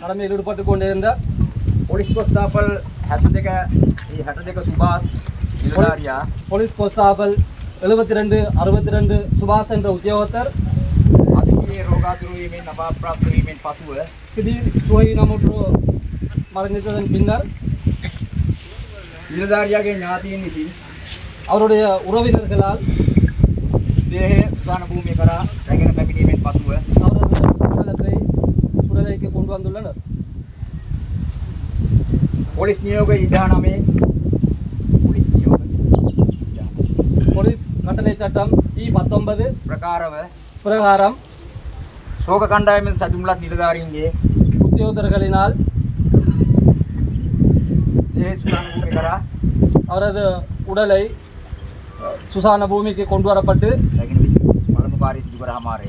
கடமையில் ஈடுபட்டு கொண்டிருந்த පොලිස් කොස්තාපල් 62 සුභාස් නිලධාරියා போலீஸ் கான்ஸ்டாபிள் 72 62 சுபாஷ் என்ற உத்தியோகத்தர் අතිශය රෝගාතුර වීමෙන් අපාප්‍රාප්ත වීමෙන් පසුව திடீர் சுகையினமுற்று மரணித்ததன் பின்னர் නිලධාරියාගේ ඥාතීන් විසින් அவருடைய உறவினர்களால் දේහය සුසාන භූමිය කරා රැගෙන පැමිණීමෙන් පසුව அவரது உடலத்தை சுடலைக்கு கொண்டு வந்துள்ளனர். පොලිස් නියෝග 19 පොලිස් නියෝග போலீஸ் கட்டளை சட்டம் E19 ප්‍රකාරව பிரகாரம் ශෝක කණ්ඩායමෙන් සතුම්ලත් නිලධාරීන්ගේ உத்தியோகத்தர்களினால் දේහ සුසාන භූමිය කරා அவரது உடலை சுசான பூமிக்கு கொண்டு வரப்பட்டு රැගෙන පළමු කාර්ය සිදු කර හමාරය.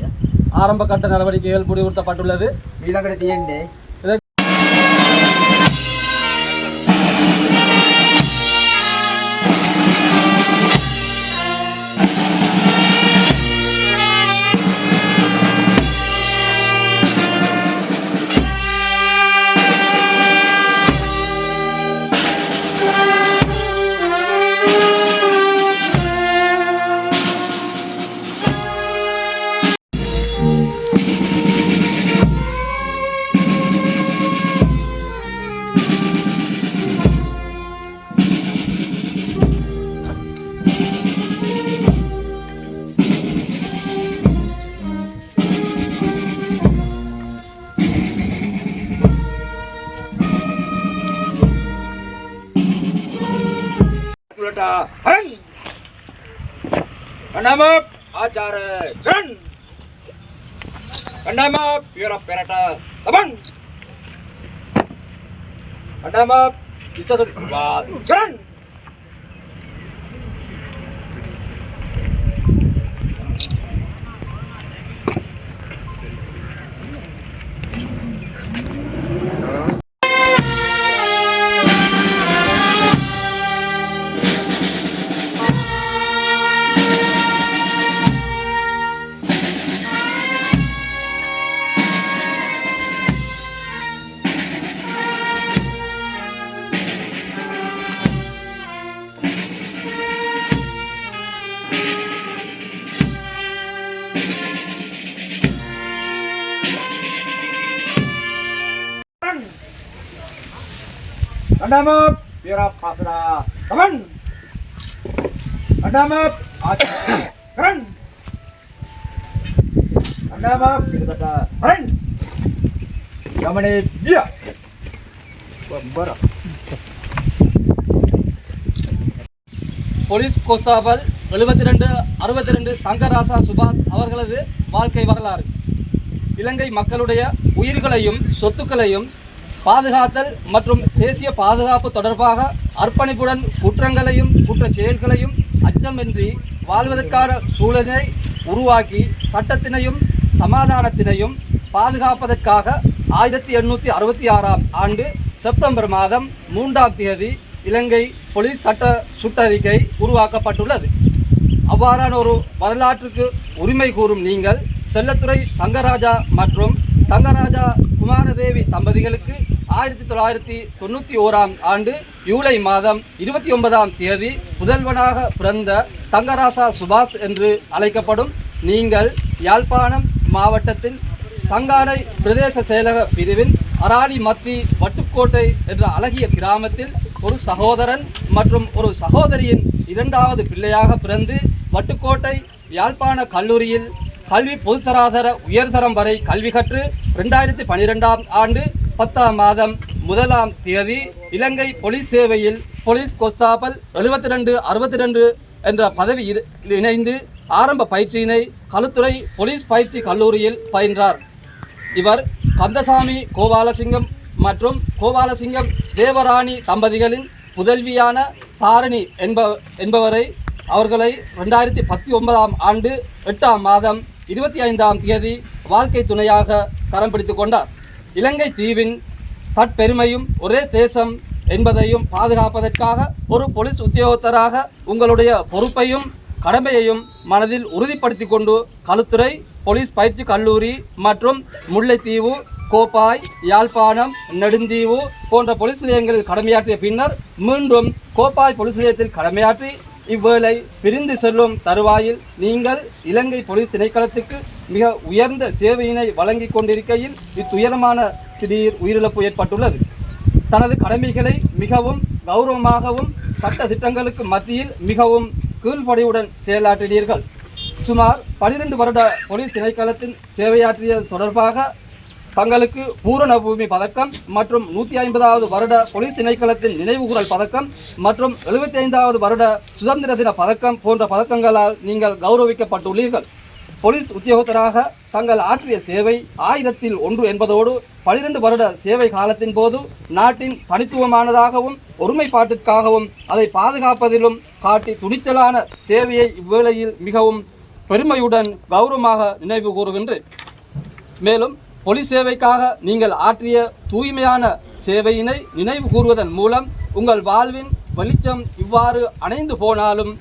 ஆரம்ப கட்ட நடவடிக்கைகள் முடிவுறுத்தப்பட்டுள்ளது. ඊළඟට තියෙන්නේ හරන් කණ්ඩායම ආචාර ග්‍රන් කණ්ඩායම පියවර පෙරට ලබන් කණ්ඩායම විශ්වාස වාද ග්‍රන් කණ්ඩායම පියවර පාසලා ලබන් කණ්ඩායම ආචාර ග්‍රන් කණ්ඩායම පිටකට හරන් ගමනේ ගියා බර போலீஸ் கான்ஸ்டாபிள் 72 62 தங்கராசா சுபாஷ் அவர்களது வாழ்க்கை வரலாறு. இலங்கை மக்களுடைய உயிர்களையும் சொத்துக்களையும் பாதுகாத்தல் மற்றும் தேசிய பாதுகாப்பு தொடர்பாக அர்ப்பணிப்புடன் குற்றங்களையும் குற்றச் செயல்களையும் அச்சமின்றி வாழ்வதற்கான சூழலை உருவாக்கி சட்டத்தினையும் சமாதானத்தினையும் பாதுகாப்பதற்காக 1866ஆம் ஆண்டு செப்டம்பர் மாதம் 3ஆம் தேதி இலங்கை போலீஸ் சட்ட சுற்றறிக்கை உருவாக்கப்பட்டுள்ளது. அவ்வாறான ஒரு வரலாற்றுக்கு உரிமை கூறும் நீங்கள் செல்லத்துறை தங்கராஜா மற்றும் தங்கராஜா குமாரதேவி தம்பதிகளுக்கு 1991ஆம் ஆண்டு ஜூலை மாதம் 29ஆம் தேதி புதல்வனாக பிறந்த தங்கராசா சுபாஷ் என்று அழைக்கப்படும் நீங்கள் யாழ்ப்பாணம் மாவட்டத்தின் சங்கானை பிரதேச செயலக பிரிவின் அராலி மத்தி வட்டுக்கோட்டை என்ற அழகிய கிராமத்தில் ஒரு சகோதரன் மற்றும் ஒரு சகோதரியின் இரண்டாவது பிள்ளையாக பிறந்து வட்டுக்கோட்டை யாழ்ப்பாண கல்லூரியில் கல்வி பொதுத்தராதர உயர்தரம் வரை கல்வி கற்று 2012ஆம் ஆண்டு 10ஆம் மாதம் 1ஆம் தேதி இலங்கை போலீஸ் சேவையில் போலீஸ் கான்ஸ்டாபிள் 72 62 என்ற பதவி இணைந்து ஆரம்ப பயிற்சியினை களுத்துறை போலீஸ் பயிற்சி கல்லூரியில் பயின்றார். இவர் கந்தசாமி கோபாலசிங்கம் மற்றும் கோபாலசிங்கம் தேவராணி தம்பதிகளின் புதல்வியான தாரணி என்பவரை அவர்களை 2019ஆம் ஆண்டு 8ஆம் மாதம் 25ஆம் தேதி வாழ்க்கை துணையாக கரம் பிடித்துக் கொண்டார். இலங்கை தீவின் தற்பெருமையும் ஒரே தேசம் என்பதையும் பாதுகாப்பதற்காக ஒரு போலீஸ் உத்தியோகத்தராக உங்களுடைய பொறுப்பையும் கடமையையும் மனதில் உறுதிப்படுத்திக் கொண்டு களுத்துறை போலீஸ் பயிற்சி கல்லூரி மற்றும் முல்லைத்தீவு கோப்பாய், யாழ்ப்பாணம், நெடுந்தீவு போன்ற போலீஸ் நிலையங்களில் கடமையாற்றிய பின்னர் மீண்டும் கோப்பாய் போலீஸ் நிலையத்தில் கடமையாற்றி இவ்வேளை பிரிந்து செல்லும் தருவாயில் நீங்கள் இலங்கை போலீஸ் திணைக்களத்துக்கு மிக உயர்ந்த சேவையினை வழங்கி கொண்டிருக்கையில் இத்துயரமான திடீர் உயிரிழப்பு ஏற்பட்டுள்ளது. தனது கடமைகளை மிகவும் கௌரவமாகவும் சட்ட திட்டங்களுக்கு மத்தியில் மிகவும் கீழ்ப்படியுடன் செயலாற்றினீர்கள். சுமார் 12 வருட போலீஸ் திணைக்களத்தின் சேவையாற்றியது தொடர்பாக தங்களுக்கு பூரண பூமி பதக்கம் மற்றும் 150வது வருட போலீஸ் திணைக்களத்தின் நினைவுகூரல் பதக்கம் மற்றும் 75வது வருட சுதந்திர தின பதக்கம் போன்ற பதக்கங்களால் நீங்கள் கௌரவிக்கப்பட்டுள்ளீர்கள். போலீஸ் உத்தியோகத்தராக தங்கள் ஆற்றிய சேவை 1000ல் 1 என்பதோடு 12 வருட சேவை காலத்தின் போது நாட்டின் தனித்துவமானதாகவும் ஒருமைப்பாட்டிற்காகவும் அதை பாதுகாப்பதிலும் காட்டி துணிச்சலான சேவையை இவ்வேளையில் மிகவும் பெருமையுடன் கௌரவமாக நினைவு கூறுகின்றேன். மேலும் போலீஸ் சேவைக்காக நீங்கள் ஆற்றிய தூய்மையான சேவையினை நினைவு கூறுவதன் மூலம் உங்கள் வாழ்வின் வெளிச்சம் இவ்வாறு அணைந்து போனாலும்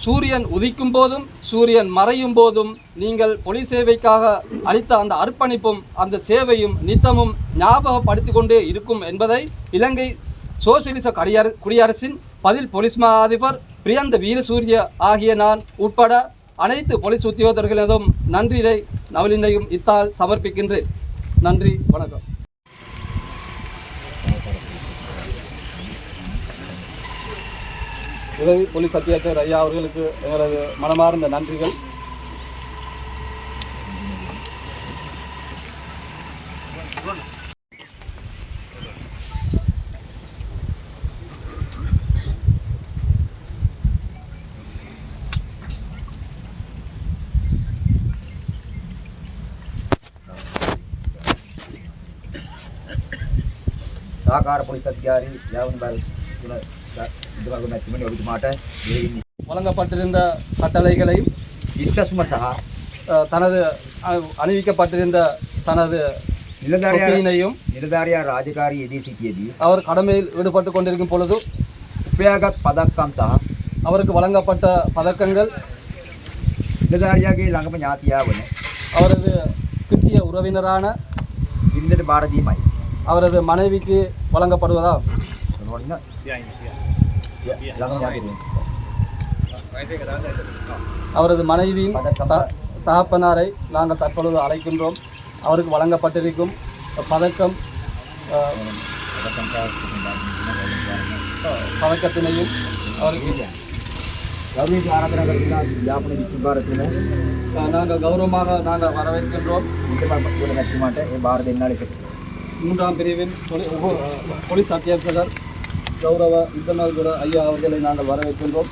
சூரியன் உதிக்கும் போதும் சூரியன் மறையும் போதும் நீங்கள் போலீஸ் சேவைக்காக அளித்த அந்த அர்ப்பணிப்பும் அந்த சேவையும் நித்தமும் ஞாபகப்படுத்தி கொண்டே இருக்கும் என்பதை இலங்கை சோசியலிச குடியரசின் பதில் போலீஸ் மா அதிபர் பிரியந்த வீரசூரிய ஆகிய நான் உட்பட அனைத்து போலீஸ் உத்தியோகத்தர்களிடம் நன்றியை நவலினையும் இத்தால் சமர்ப்பிக்கின்றேன். நன்றி, வணக்கம். உதவி போலீஸ் அத்தியட்சகர் ஐயா அவர்களுக்கு எங்களது மனமார்ந்த நன்றிகள். සහකාර පොලිස් අධිකාරී යාවුන්බල් வழங்கப்பட்டிருந்த கட்டளைகளையும் ඉස්කසුම සහ தனது அணிவிக்கப்பட்டிருந்த தனது නිලධාරියා රාජකාරී යෙදී සිටියේදී அவர் கடமையில் ஈடுபட்டு கொண்டிருக்கும் பொழுது උපයාගත් පදක්කම් සහ அவருக்கு வழங்கப்பட்ட பதக்கங்கள் නිලධාරියාගේ ළඟම ඥාතියා වන அவரது கிட்டிய உறவினரான බිරිඳට බාර දීමයි. அவரது மனைவிக்கு வழங்கப்படுவதா? அவரது மனைவியின் தகப்பனாரை நாங்கள் தற்பொழுது அழைக்கின்றோம். அவருக்கு வழங்கப்பட்டிருக்கும் பதக்கம் பதக்கத்தினையும் அவருக்கு நாங்கள் கௌரவமாக நாங்கள் வரவேற்கின்றோம். 3ஆம் பிரிவின் போலீஸ் அத்தியட்சகர் கௌரவ யுத்தநாள் ஐயா அவர்களை நாங்கள் வரவேற்கின்றோம்.